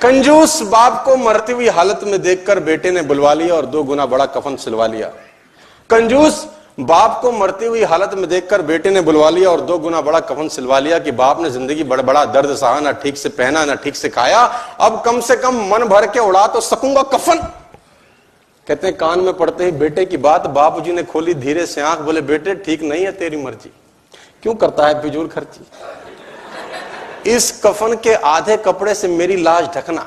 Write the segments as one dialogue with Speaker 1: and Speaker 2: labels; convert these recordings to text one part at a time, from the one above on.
Speaker 1: कंजूस बाप को मरती हुई हालत में देखकर बेटे ने बुलवा लिया और 2 गुना बड़ा कफन सिलवा लिया। कंजूस बाप को मरती हुई हालत में देखकर बेटे ने बुलवा लिया और 2 गुना बड़ा कफन सिलवा लिया कि बाप ने जिंदगी बड़ा बड़ा दर्द सहा, ना ठीक से पहना ना ठीक से खाया, अब कम से कम मन भर के उड़ा तो सकूंगा कफन। कहते हैं कान में पड़ते ही बेटे की बात बापूजी ने खोली धीरे से आंख, बोले बेटे ठीक नहीं है तेरी मर्जी, क्यों करता है फिजूल खर्ची। इस कफन के आधे कपड़े से मेरी लाश ढकना,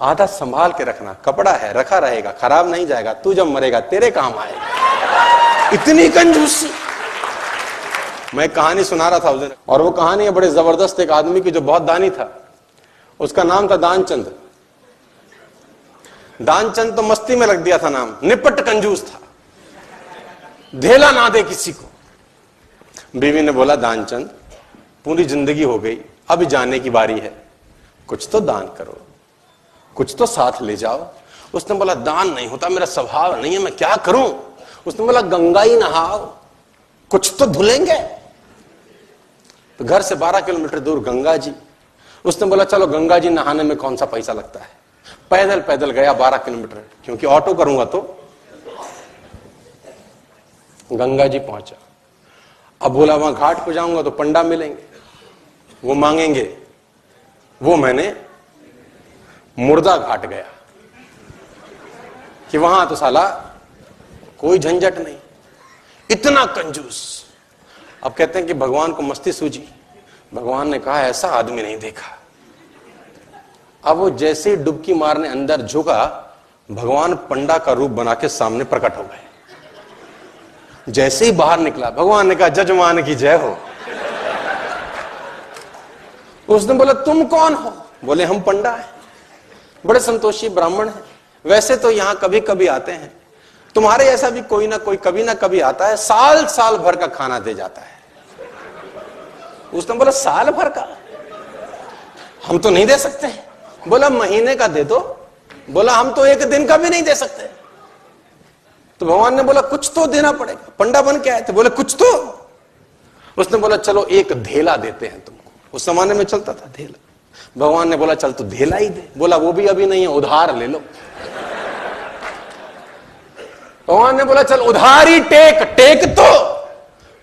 Speaker 1: आधा संभाल के रखना, कपड़ा है रखा रहेगा, खराब नहीं जाएगा, तू जब मरेगा तेरे काम आएगा। इतनी कंजूसी। मैं कहानी सुना रहा था उस दिन, और वो कहानी है बड़े जबरदस्त एक आदमी की जो बहुत दानी था। उसका नाम था दानचंद। दानचंद तो मस्ती में रख दिया था नाम, निपट कंजूस था, धेला ना दे किसी को। बीवी ने बोला दानचंद पूरी जिंदगी हो गई, अब जाने की बारी है, कुछ तो दान करो, कुछ तो साथ ले जाओ। उसने बोला दान नहीं होता, मेरा स्वभाव नहीं है, मैं क्या करूं। उसने बोला गंगा ही नहाओ, कुछ तो धुलेंगे। तो घर से 12 किलोमीटर दूर गंगा जी। उसने बोला चलो गंगा जी नहाने में कौन सा पैसा लगता है। पैदल पैदल गया 12 किलोमीटर, क्योंकि ऑटो करूंगा तो। गंगा जी पहुंचा। अब बोला वहां घाट पे जाऊंगा तो पंडा मिलेंगे, वो मांगेंगे। वो मैंने मुर्दा घाट गया कि वहां तो साला कोई झंझट नहीं, इतना कंजूस। अब कहते हैं कि भगवान को मस्ती सूझी। भगवान ने कहा ऐसा आदमी नहीं देखा। अब वो जैसे ही डुबकी मारने अंदर झुका, भगवान पंडा का रूप बना के सामने प्रकट हो गए। जैसे ही बाहर निकला, भगवान ने कहा जजमान की जय हो। उसने बोला तुम कौन हो। बोले हम पंडा हैं, बड़े संतोषी ब्राह्मण हैं, वैसे तो यहां कभी कभी आते हैं, तुम्हारे ऐसा भी कोई ना कोई कभी ना कभी आता है, साल साल भर का खाना दे जाता है। उसने बोला साल भर का हम तो नहीं दे सकते। बोला महीने का दे दो। बोला हम तो 1 दिन का भी नहीं दे सकते। तो भगवान ने बोला कुछ तो देना पड़ेगा, पंडा बन के आए थे। बोले कुछ तो। उसने बोला चलो 1 धेला देते हैं तुमको। उस जमाने में चलता था धेला। भगवान ने बोला चल तू धेला ही दे। बोला वो भी अभी नहीं है, उधार ले लो। भगवान ने बोला चल उधार ही टेक, टेक तो।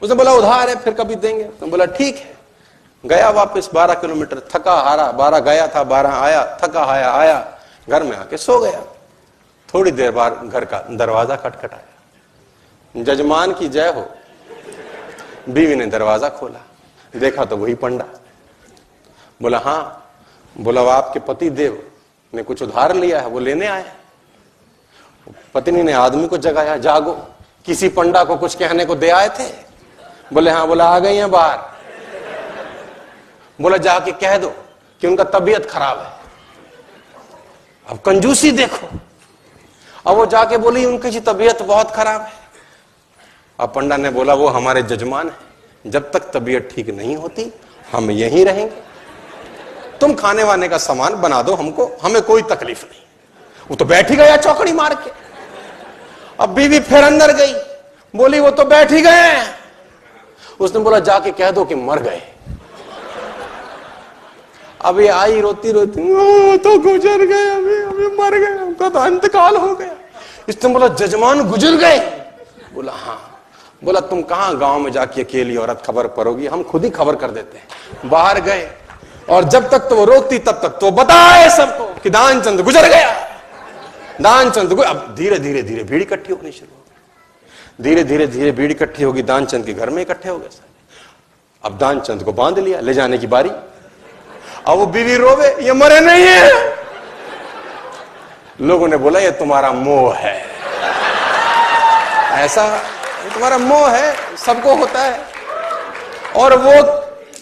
Speaker 1: उसने बोला उधार है फिर कभी देंगे। तो बोला ठीक है। गया वापस 12 किलोमीटर, थका हारा, 12 गया था 12 आया, थका हाया आया, घर में आके सो गया। थोड़ी देर बाद घर का दरवाजा खटखटाया। जजमान की जय हो। बीवी ने दरवाजा खोला, देखा तो वही पंडा। बोला हाँ। बोला वो आपके पति देव ने कुछ उधार लिया है, वो लेने आए। पत्नी ने आदमी को जगाया, जागो, किसी पंडा को कुछ कहने को दे आए थे। बोले हाँ। बोला आ गई हैं बाहर। बोला जाके कह दो कि उनका तबीयत खराब है। अब कंजूसी देखो। अब वो जाके बोली उनकी तबीयत बहुत खराब है। अब पंडा ने बोला वो हमारे जजमान है, जब तक तबीयत ठीक नहीं होती हम यहीं रहेंगे, तुम खाने वाने का सामान बना दो हमको, हमें कोई तकलीफ नहीं। वो तो बैठ ही गया चौकड़ी मार के। अब बीवी फिर अंदर गई, बोली वो तो बैठ ही गए। उसने बोला जाके कह दो कि मर गए। अब ये आई रोती रोती, तो गुजर गए, अभी मर गए, उनका तो इंतकाल हो गया। इसने बोला जजमान गुजर गए। बोला हाँ। बोला तुम कहां गांव में जाके अकेली औरत खबर परोगी, हम खुद ही खबर कर देते हैं। बाहर गए और जब तक तो वो रोकती तब तक तो बताए सबको कि दानचंद गुजर गया, दानचंद। अब धीरे धीरे धीरे भीड़ इकट्ठी होनी शुरू हो गई। धीरे धीरे धीरे भीड़ इकट्ठी होगी, दानचंद के घर में इकट्ठे हो गए सारे। अब दानचंद को बांध लिया, ले जाने की बारी। अब वो बीवी रोवे, ये मरे नहीं है। लोगों ने बोला ये तुम्हारा मोह है, ऐसा तुम्हारा मोह है, सबको होता है। और वो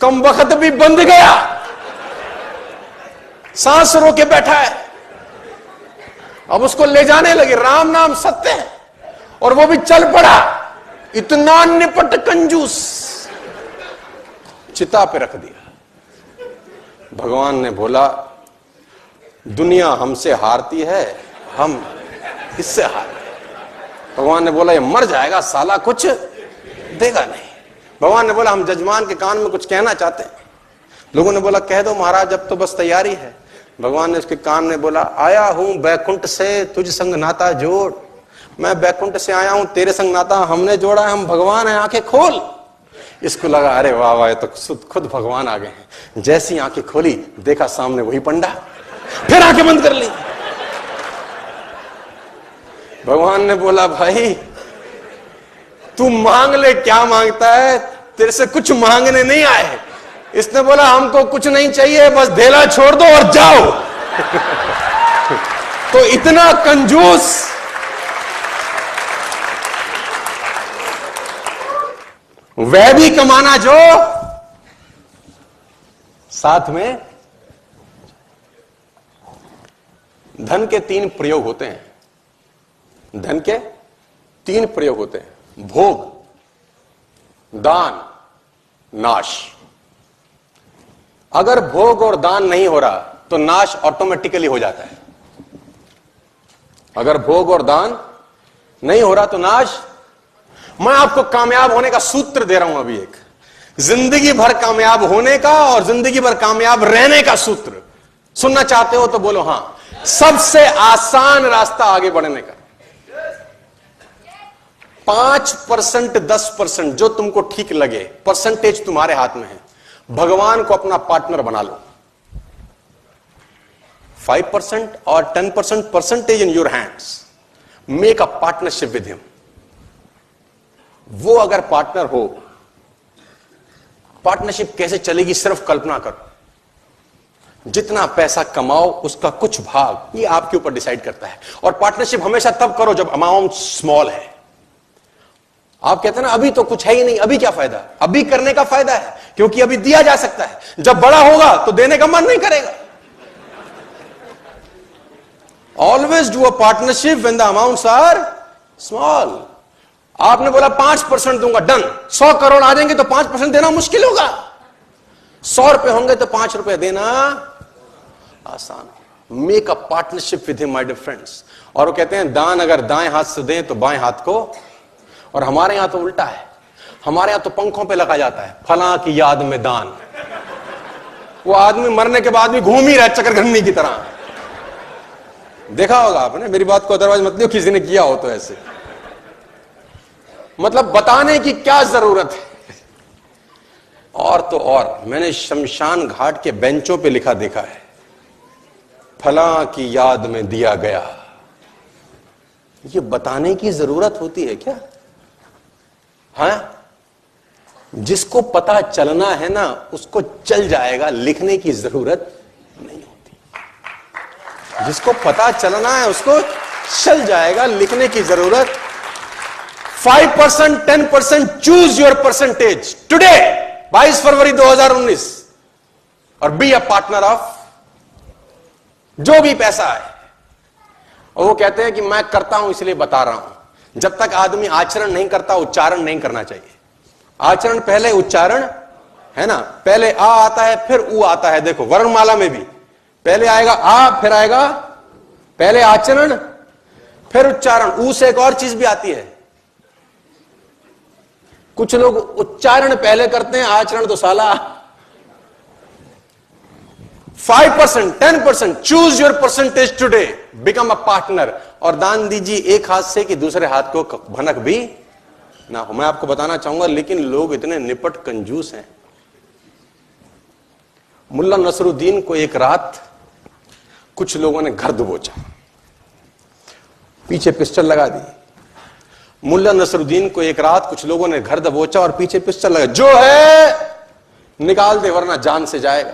Speaker 1: कम वक्त भी बंध गया, सांस रोके बैठा है। अब उसको ले जाने लगे, राम नाम सत्य है, और वो भी चल पड़ा। इतना निपट कंजूस, चिता पे रख दिया। भगवान ने बोला दुनिया हमसे हारती है, हम इससे हार गए। भगवान ने बोला ये मर जाएगा साला, कुछ देगा नहीं। भगवान ने बोला हम जजमान के कान में कुछ कहना चाहते हैं। लोगों ने बोला कह दो महाराज, अब तो बस तैयारी है। भगवान ने उसके कान में बोला, आया हूं बैकुंठ से तुझ संग नाता जोड़। मैं बैकुंठ से आया हूं, तेरे संग नाता हमने जोड़ा है, हम भगवान हैं, आंखें खोल। इसको लगा अरे वाह वाह, ये तो खुद भगवान आ गए हैं। जैसी आंखें खोली, देखा सामने वही पंडा, फिर आंखें बंद कर ली। भगवान ने बोला, भाई तू मांग ले, क्या मांगता है, तेरे से कुछ मांगने नहीं आए। इसने बोला, हमको कुछ नहीं चाहिए, बस ढेला छोड़ दो और जाओ। तो इतना कंजूस, वह भी कमाना जो साथ में। धन के 3 प्रयोग होते हैं। धन के 3 प्रयोग होते हैं, भोग, दान, नाश। अगर भोग और दान नहीं हो रहा तो नाश ऑटोमेटिकली हो जाता है। अगर भोग और दान नहीं हो रहा तो नाश। मैं आपको कामयाब होने का सूत्र दे रहा हूं अभी, एक जिंदगी भर कामयाब होने का और जिंदगी भर कामयाब रहने का सूत्र। सुनना चाहते हो तो बोलो हां। सबसे आसान रास्ता आगे बढ़ने का, 5% 10% जो तुमको ठीक लगे, परसेंटेज तुम्हारे हाथ में है। भगवान को अपना पार्टनर बना लो। 5% और 10% percentage in your hands. Make a partnership with him. वो अगर पार्टनर हो, पार्टनरशिप कैसे चलेगी सिर्फ कल्पना करो। जितना पैसा कमाओ उसका कुछ भाग ये आपके ऊपर डिसाइड करता है। और पार्टनरशिप हमेशा तब करो जब अमाउंट स्मॉल है। आप कहते हैं ना अभी तो कुछ है ही नहीं, अभी क्या फायदा। अभी करने का फायदा है क्योंकि अभी दिया जा सकता है। जब बड़ा होगा तो देने का मन नहीं करेगा। Always do a partnership when the amounts are small. आपने बोला 5% दूंगा, डन। 100 करोड़ आ जाएंगे तो 5% देना मुश्किल होगा। 100 रुपए होंगे तो 5 रुपए देना आसान। Make a partnership with him my dear friends. और वो कहते हैं दान अगर दाएं हाथ से दें तो बाएं हाथ को। और हमारे यहां तो उल्टा है। हमारे यहां तो पंखों पे लगा जाता है, फलां की याद में दान। वो आदमी मरने के बाद भी घूम ही रहा है चक्रघंटी की तरह। देखा होगा आपने, मेरी बात को अदरवाइज मत लियो, किसी ने किया हो तो ऐसे। मतलब बताने की क्या जरूरत है। और तो और मैंने शमशान घाट के बेंचों पे लिखा देखा है, फलां की याद में दिया गया। ये बताने की जरूरत होती है क्या? हाँ, जिसको पता चलना है ना उसको चल जाएगा, लिखने की जरूरत नहीं होती। जिसको पता चलना है उसको चल जाएगा, लिखने की जरूरत। 5% 10% चूज योर परसेंटेज टुडे 22 फरवरी 2019 और बी अ पार्टनर ऑफ जो भी पैसा है। और वो कहते हैं कि मैं करता हूं इसलिए बता रहा हूं। जब तक आदमी आचरण नहीं करता उच्चारण नहीं करना चाहिए। आचरण पहले उच्चारण है ना। पहले आ आता है फिर ऊ आता है। देखो वर्णमाला में भी पहले आएगा आ फिर आएगा, पहले आचरण फिर उच्चारण। ऊ से एक और चीज भी आती है। कुछ लोग उच्चारण पहले करते हैं, आचरण तो साला। 5% 10% choose your percentage today, become a partner. और दान दीजिए एक हाथ से कि दूसरे हाथ को भनक भी ना हो। मैं आपको बताना चाहूंगा, लेकिन लोग इतने निपट कंजूस हैं। मुल्ला नसरुद्दीन को एक रात कुछ लोगों ने घर दबोचा, पीछे पिस्टल लगा दी। मुल्ला नसरुद्दीन को एक रात कुछ लोगों ने घर दबोचा और पीछे पिस्टल लगा, जो है निकाल दे वरना जान से जाएगा।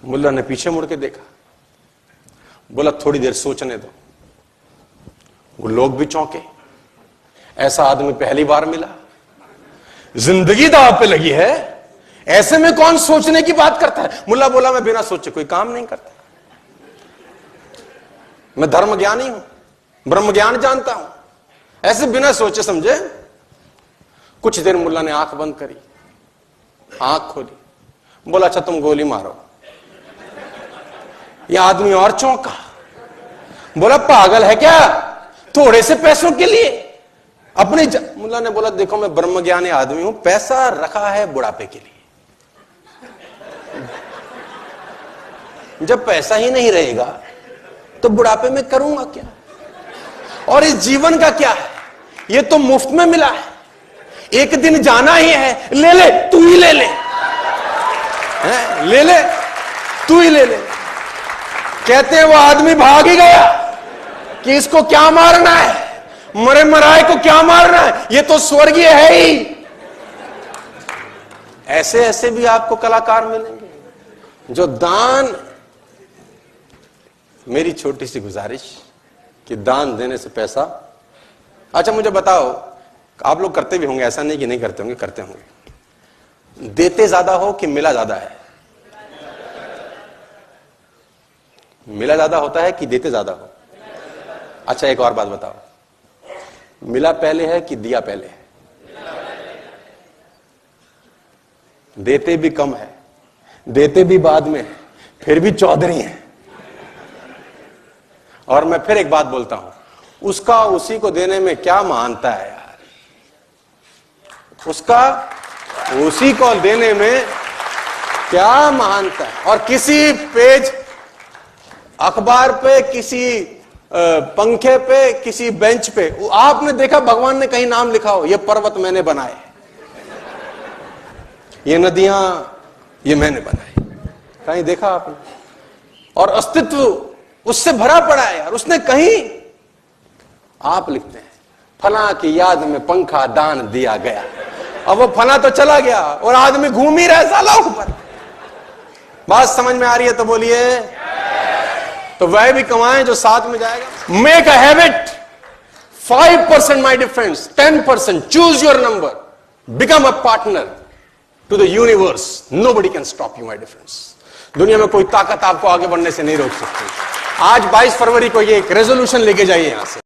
Speaker 1: मुल्ला ने पीछे मुड़ के देखा, बोला थोड़ी देर सोचने दो। वो लोग भी चौंके, ऐसा आदमी पहली बार मिला, जिंदगी दांव पे लगी है, ऐसे में कौन सोचने की बात करता है। मुल्ला बोला मैं बिना सोचे कोई काम नहीं करता, मैं धर्म ज्ञानी हूं, ब्रह्म ज्ञान जानता हूं, ऐसे बिना सोचे समझे। कुछ देर मुल्ला ने आंख बंद करी, आंख खोली, बोला अच्छा तुम गोली मारो। यह आदमी और चौंका, बोला पागल है क्या, थोड़े से पैसों के लिए अपने मुल्ला ने बोला देखो मैं ब्रह्म ज्ञानी आदमी हूं, पैसा रखा है बुढ़ापे के लिए। जब पैसा ही नहीं रहेगा तो बुढ़ापे में करूंगा क्या? और इस जीवन का क्या है? ये तो मुफ्त में मिला है, एक दिन जाना ही है। ले ले, तू ही ले ले, ले ले, तू ही ले ले। कहते हैं वो आदमी भाग ही गया कि इसको क्या मारना है, मरे मराए को क्या मारना है, ये तो स्वर्गीय है ही। ऐसे ऐसे भी आपको कलाकार मिलेंगे जो दान, मेरी छोटी सी गुजारिश कि दान देने से पैसा। अच्छा मुझे बताओ, आप लोग करते भी होंगे, ऐसा नहीं कि नहीं करते होंगे, करते होंगे। देते ज्यादा हो कि मिला ज्यादा है? मिला ज्यादा होता है कि देते ज्यादा हो? अच्छा एक और बात बताओ, मिला पहले है कि दिया पहले है? देते भी कम है, देते भी बाद में है, फिर भी चौधरी है। और मैं फिर एक बात बोलता हूं, उसका उसी को देने में क्या महानता है यार? उसका उसी को देने में क्या महानता है? और किसी पेज अखबार पे, किसी पंखे पे, किसी बेंच पे आपने देखा भगवान ने कहीं नाम लिखा हो, ये पर्वत मैंने बनाए, ये नदियां ये मैंने बनाई? कहीं देखा आपने? और अस्तित्व उससे भरा पड़ा है यार। उसने कहीं, आप लिखते हैं फला की याद में पंखा दान दिया गया, अब वो फला तो चला गया और आदमी घूम ही रहा साला ऊपर। बात समझ में आ रही है तो बोलिए। तो वह भी कमाएं जो साथ में जाएगा। Make a habit, 5% my difference, 10%, choose your number, become a partner to the universe, nobody can stop you my difference. दुनिया में कोई ताकत आपको आगे बढ़ने से नहीं रोक सकती। आज 22 फरवरी को ये एक रेजोल्यूशन लेके जाइए यहां से।